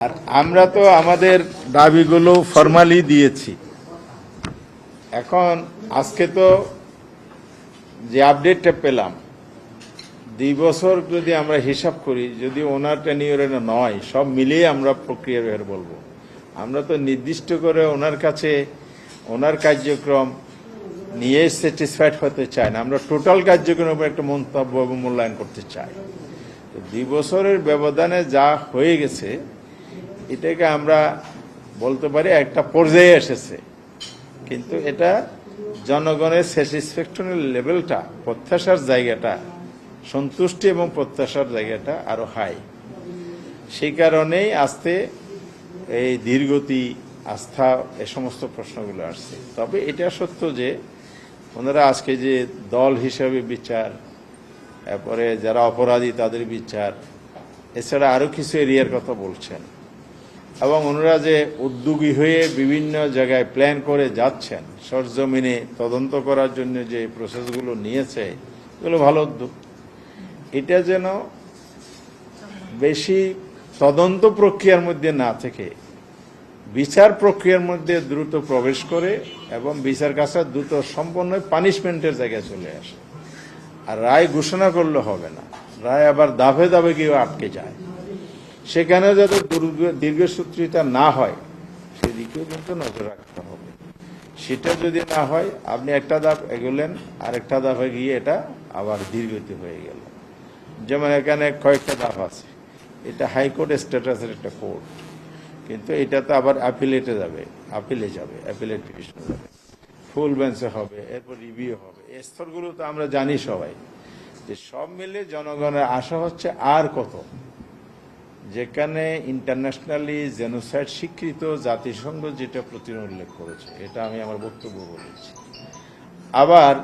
আর আমরা তো আমাদের দাবিগুলো ফরমালি দিয়েছি। এখন আজকে তো যে আপডেটটা পেলাম, 2 বছর যদি আমরা হিসাব করি, যদি ওনার টেনিয়রে নয়, সব মিলিয়ে আমরা প্রক্রিয়া বের বলবো। আমরা তো নির্দিষ্ট করে ওনার কাছে ওনার কার্যক্রম নিয়ে স্যাটিসফাইড হতে চাই না। আমরা টোটাল কার্যক্রমের উপর একটা মন্তব্য এবং মূল্যায়ন করতে চাই। 2 বছরের ব্যবধানে যা হয়ে গেছে, এটাকে আমরা বলতে পারি একটা পর্যায়ে এসেছে, কিন্তু এটা জনগণের স্যাটিসফ্যাকশনের লেভেলটা, প্রত্যাশার জায়গাটা, সন্তুষ্টি এবং প্রত্যাশার জায়গাটা আরো হাই। সেই কারণেই আস্তে এই ধীরগতি, আস্থা, এ সমস্ত প্রশ্নগুলো আসছে। তবে এটা সত্য যে ওনারা আজকে যে দল হিসাবে বিচার, এরপরে যারা অপরাধী তাদের বিচার, এছাড়া আরো কিছু এরিয়ার কথা বলছেন, এবং ওনারা যে উদ্যোগী হয়ে বিভিন্ন জায়গায় প্ল্যান করে যাচ্ছেন, সরজমিনে তদন্ত করার জন্য যে প্রসেসগুলো নিয়েছে, এগুলো ভালো উদ্যোগ। এটা যেন বেশি তদন্ত প্রক্রিয়ার মধ্যে না থেকে বিচার প্রক্রিয়ার মধ্যে দ্রুত প্রবেশ করে এবং বিচার কাছে দ্রুত সম্পন্ন পানিশমেন্টের জায়গায় চলে আসে। আর রায় ঘোষণা করলে হবে না, রায় আবার দাভে দাভে গিয়ে আটকে যায়। সেখানে যাতে দীর্ঘসূত্রিতা না হয় সেদিকেও কিন্তু নজর রাখতে হবে। সেটা যদি না হয়, আপনি একটা ধাপ এগোলেন, আরেকটা ধাপে গিয়ে এটা আবার দীর্ঘতি হয়ে গেল। যেমন এখানে কয়েকটা ধাপ আছে, এটা হাইকোর্ট স্ট্যাটাসের একটা কোর্ট, কিন্তু এটা তো আবার আপিলেট পিটিশন যাবে, ফুল বেঞ্চে হবে, এরপর রিভিউ হবে। এই স্তরগুলো তো আমরা জানি সবাই, যে সব মিলে জনগণের আশা হচ্ছে আর কত, যেখানে ইন্টারন্যাশনালি জেনোসাইড স্বীকৃত জাতিসংঘ যেটা প্রতিদিন উল্লেখ করেছে, এটা আমি আমার বক্তব্য বলেছি। আবার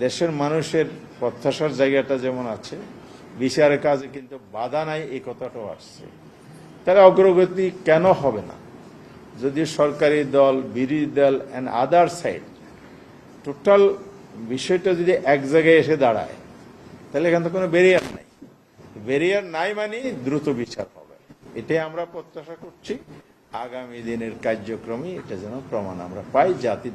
দেশের মানুষের প্রত্যাশার জায়গাটা যেমন আছে, বিচারের কাজে কিন্তু বাধা নাই, এই কথাটাও আসছে। তারা অগ্রগতি কেন হবে না? যদি সরকারি দল, বিরোধী দল অ্যান্ড আদার সাইড টোটাল বিষয়টা যদি এক জায়গায় এসে দাঁড়ায়, তাহলে এখান থেকে কোনো ব্যারিয়ার নাই মানে দ্রুত বিচার হবে। এটাই আমরা প্রত্যাশা করছি। আগামী দিনের কার্যক্রমে এটা যেন প্রমাণ আমরা পাই, জাতি